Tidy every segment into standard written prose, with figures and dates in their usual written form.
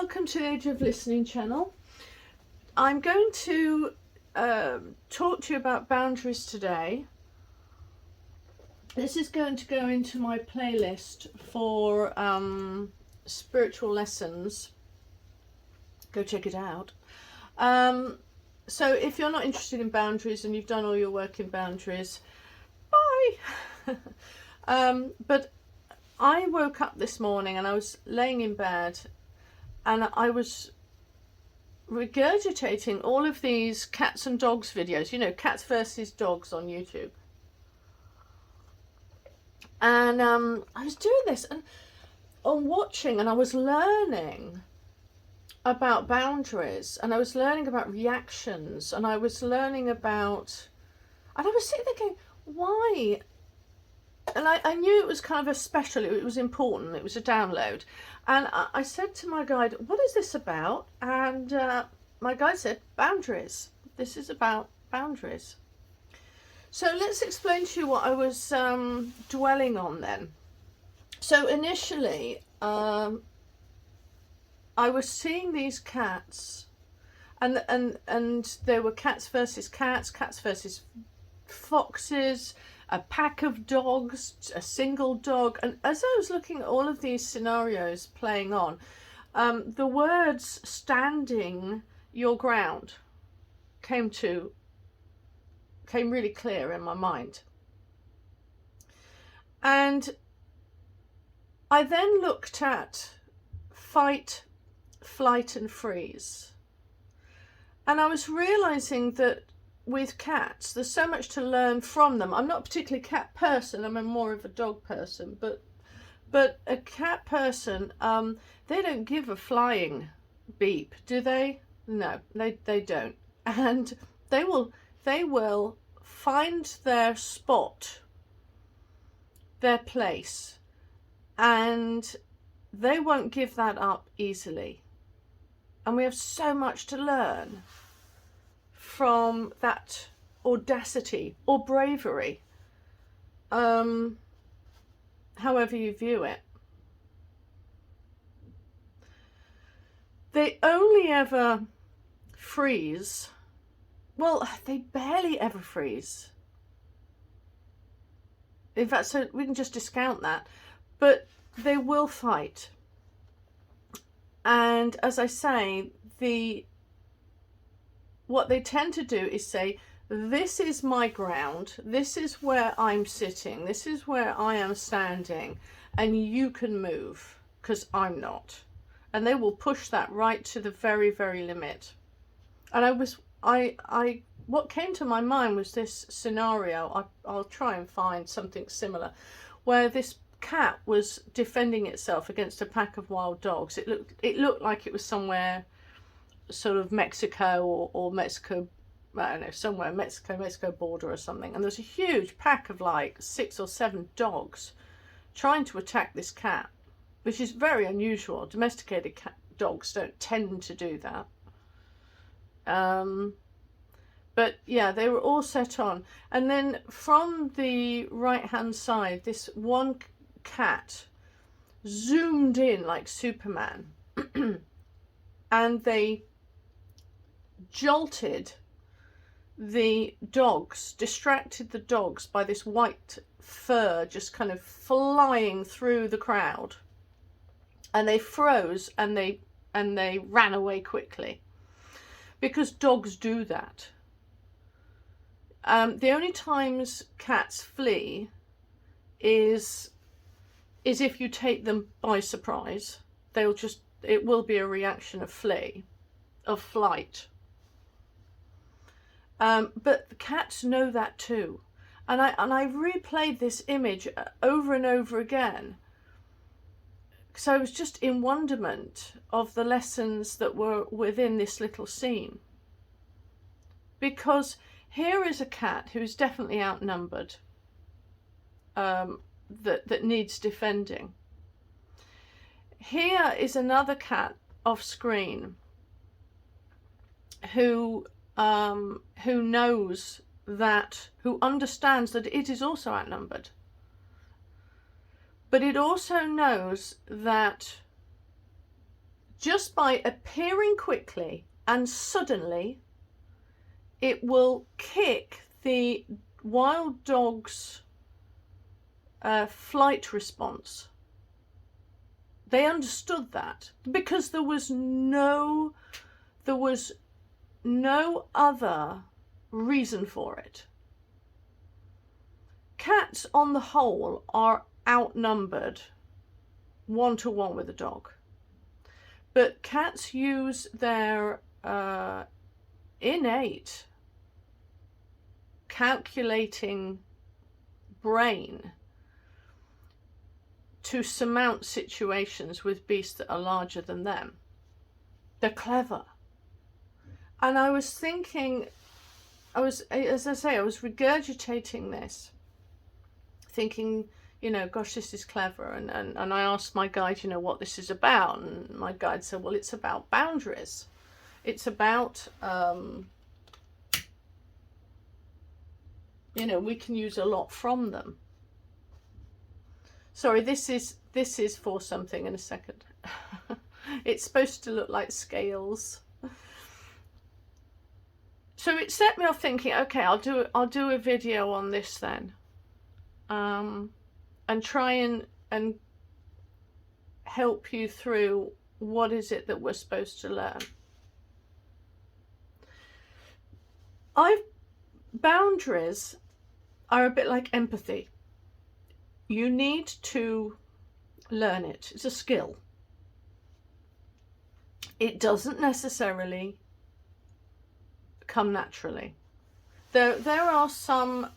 welcome to the Age of Listening channel. I'm going to talk to you about boundaries today. This is going to go into my playlist for spiritual lessons. Go check it out. So if you're not interested in boundaries and you've done all your work in boundaries, bye. But I woke up this morning and I was laying in bed and I was regurgitating all of these cats and dogs videos, you know, cats versus dogs on YouTube. And I was doing this and on watching, and I was learning about boundaries, and I was learning about reactions, and I was learning about, and I was sitting there going, why? And I knew it was kind of a special, it was important, it was a download. And I said to my guide, what is this about? And my guide said, boundaries. This is about boundaries. So let's explain to you what I was dwelling on then. So initially, I was seeing these cats, and there were cats versus foxes, a pack of dogs, a single dog. And as I was looking at all of these scenarios playing on, the words standing your ground came really clear in my mind. And I then looked at fight, flight and freeze. And I was realizing that with cats, there's so much to learn from them. I'm not a particularly cat person, I'm more of a dog person, but a cat person, they don't give a flying beep, do they? No, they don't. And they will find their spot, their place, and they won't give that up easily. And we have so much to learn from that audacity or bravery, however you view it. They only ever freeze. Well, they barely ever freeze. In fact, so we can just discount that. But they will fight. And as I say, what they tend to do is say, this is my ground, this is where I'm sitting, this is where I am standing, and you can move, because I'm not. And they will push that right to the very, very limit. And what came to my mind was this scenario, I'll try and find something similar, where this cat was defending itself against a pack of wild dogs. It looked like it was somewhere sort of Mexico or Mexico, I don't know, somewhere Mexico border or something, and there's a huge pack of like 6 or 7 dogs trying to attack this cat, which is very unusual. Domesticated dogs don't tend to do that. But yeah, they were all set on, and then from the right hand side, this one cat zoomed in like Superman and they jolted the dogs, distracted the dogs by this white fur just kind of flying through the crowd, and they froze and they ran away quickly, because dogs do that. The only times cats flee is if you take them by surprise. It will be a reaction of flight. But the cats know that too. And I replayed this image over and over again. So I was just in wonderment of the lessons that were within this little scene. Because here is a cat who's definitely outnumbered, that needs defending. Here is another cat off screen who knows that, who understands that it is also outnumbered. But it also knows that just by appearing quickly and suddenly, it will kick the wild dog's flight response. They understood that because there was no other reason for it. Cats on the whole are outnumbered 1-to-1 with a dog, but cats use their innate calculating brain to surmount situations with beasts that are larger than them. They're clever. And I was thinking, as I say, I was regurgitating this, thinking, you know, gosh, this is clever. And I asked my guide, you know, what this is about. And my guide said, well, it's about boundaries. It's about, you know, we can use a lot from them. Sorry, this is for something in a second. It's supposed to look like scales. So it set me off thinking, okay, I'll do a video on this then, and try and help you through what is it that we're supposed to learn. Boundaries are a bit like empathy. You need to learn it. It's a skill. It doesn't necessarily come naturally. There are some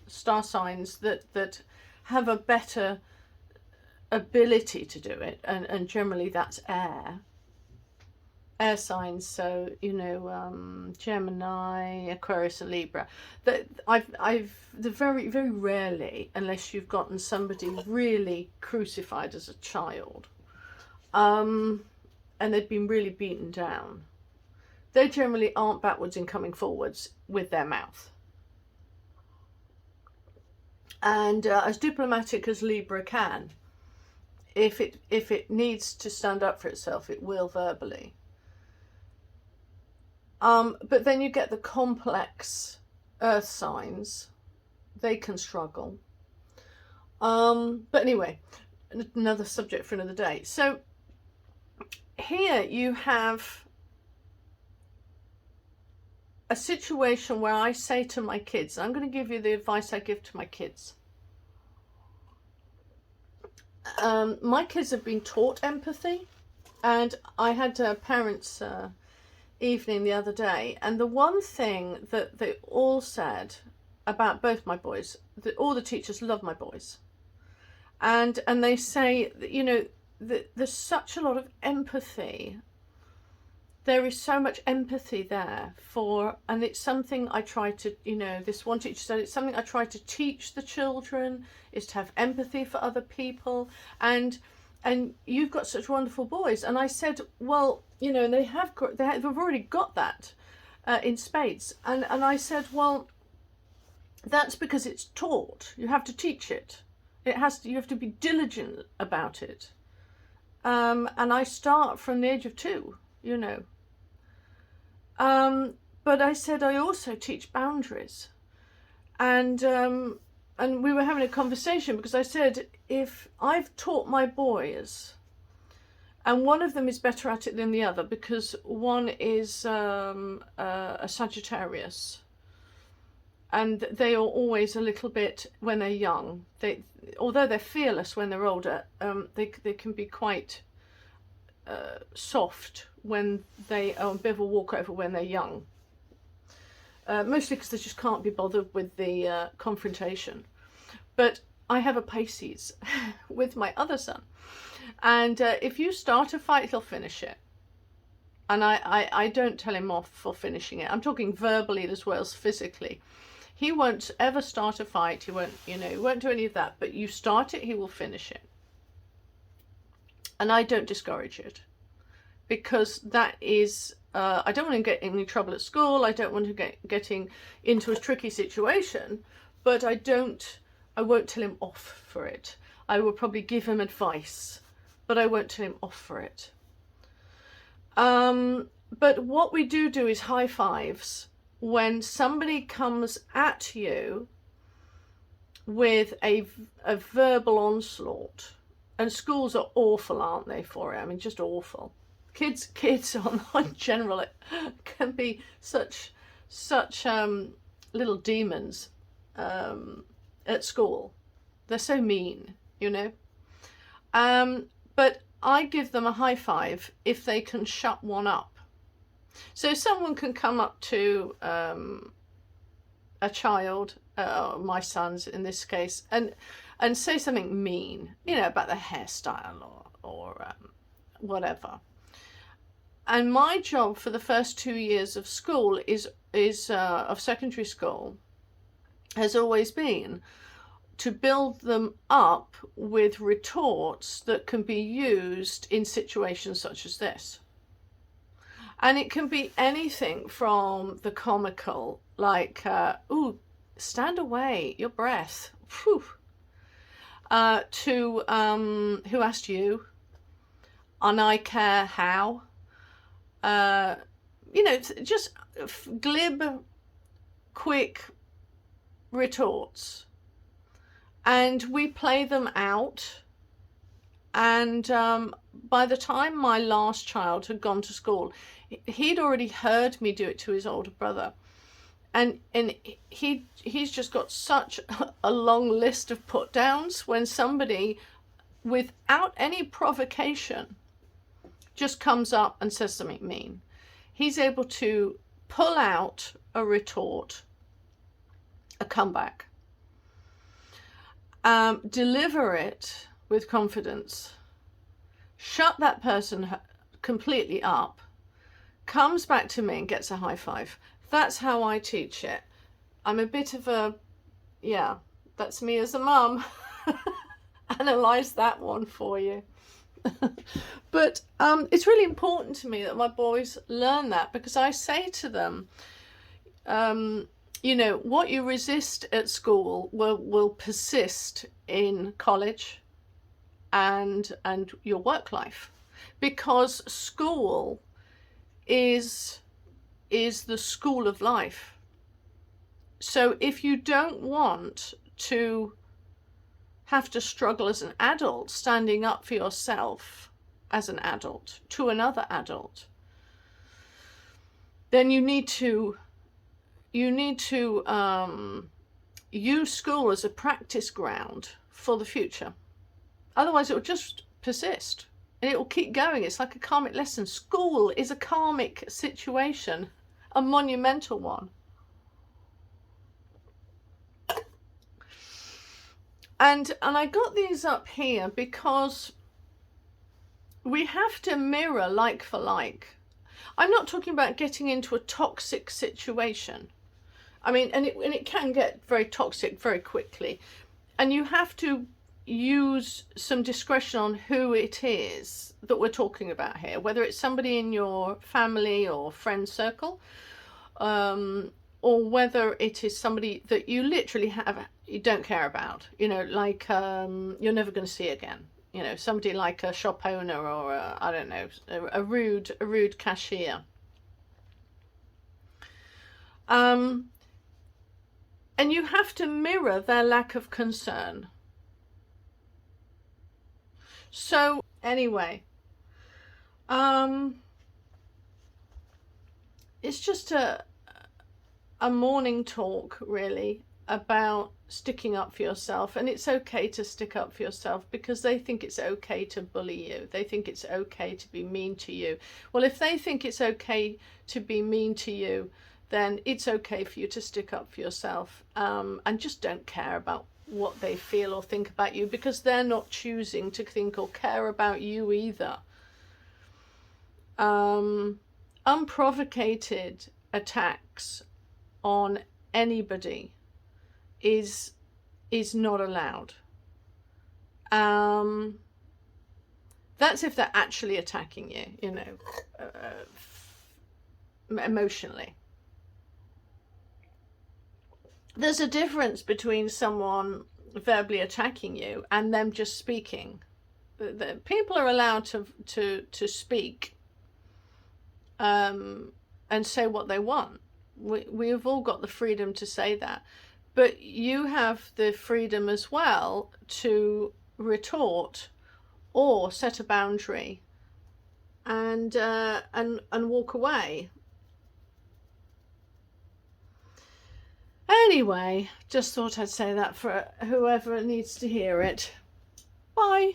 star signs that have a better ability to do it, and generally that's air signs. So, you know, Gemini, Aquarius and Libra, that I've very, very rarely, unless you've gotten somebody really crucified as a child, and they've been really beaten down, they generally aren't backwards in coming forwards with their mouth. And as diplomatic as Libra can, if it needs to stand up for itself, it will verbally. But then you get the complex earth signs. They can struggle. But anyway, another subject for another day. So here you have a situation where I say to my kids, I'm going to give you the advice I give to my kids. My kids have been taught empathy, and I had a parents' evening the other day, and the one thing that they all said about both my boys, that all the teachers love my boys, and they say that, you know, that there's such a lot of empathy. There is so much empathy there for, and it's something I try to, you know, this one teacher said, it's something I try to teach the children, is to have empathy for other people, and you've got such wonderful boys. And I said, well, you know, they've already got that in spades. And I said, well, that's because it's taught. You have to teach it. You have to be diligent about it. And I start from the age of 2, you know. But I said, I also teach boundaries. And we were having a conversation, because I said, if I've taught my boys, and one of them is better at it than the other, because one is a Sagittarius, and they are always a little bit, when they're young, although they're fearless when they're older, they can be quite soft when they are a bit of a walkover when they're young. Mostly because they just can't be bothered with the confrontation. But I have a Pisces with my other son. And if you start a fight, he'll finish it. And I don't tell him off for finishing it. I'm talking verbally as well as physically. He won't ever start a fight. He won't, you know, he won't do any of that. But you start it, he will finish it. And I don't discourage it. Because that is, I don't want to get in any trouble at school. I don't want to getting into a tricky situation. But I won't tell him off for it. I will probably give him advice, but I won't tell him off for it. But what we do is high fives when somebody comes at you with a verbal onslaught. And schools are awful, aren't they, for it? I mean, just awful. Kids on general can be such little demons at school. They're so mean, you know. But I give them a high five if they can shut one up. So someone can come up to a child, my son's in this case, and say something mean, you know, about the hairstyle or whatever. And my job for the first 2 years of school of secondary school has always been to build them up with retorts that can be used in situations such as this. And it can be anything from the comical, like, ooh, stand away, your breath, whew, to who asked you, and I care how, you know, just glib, quick retorts. And we play them out. And by the time my last child had gone to school, he'd already heard me do it to his older brother. And he's just got such a long list of put downs when somebody, without any provocation, just comes up and says something mean. He's able to pull out a retort, a comeback, deliver it with confidence, shut that person completely up, comes back to me and gets a high five. That's how I teach it. I'm a bit of a, yeah, that's me as a mum. Analyze that one for you. But it's really important to me that my boys learn that, because I say to them, you know, what you resist at school will persist in college and your work life, because school is the school of life. So if you don't want to have to struggle as an adult, standing up for yourself as an adult to another adult, then you need to use school as a practice ground for the future. Otherwise it will just persist and it will keep going. It's like a karmic lesson. School is a karmic situation, a monumental one. And I got these up here because we have to mirror like for like. I'm not talking about getting into a toxic situation. I mean, and it can get very toxic very quickly. And you have to use some discretion on who it is that we're talking about here, whether it's somebody in your family or friend circle, or whether it is somebody that you literally you don't care about, you know, like you're never going to see again, you know, somebody like a shop owner or I don't know, a rude cashier. And you have to mirror their lack of concern. So anyway, it's just a morning talk really about sticking up for yourself. And it's okay to stick up for yourself, because they think it's okay to bully you. They think it's okay to be mean to you. Well, if they think it's okay to be mean to you, then it's okay for you to stick up for yourself, and just don't care about what they feel or think about you, because they're not choosing to think or care about you either. Unprovocated attacks on anybody is not allowed. That's if they're actually attacking you, you know, emotionally. There's a difference between someone verbally attacking you and them just speaking. People are allowed to speak and say what they want. We have all got the freedom to say that, but you have the freedom as well to retort or set a boundary and walk away. Anyway, just thought I'd say that for whoever needs to hear it. Bye.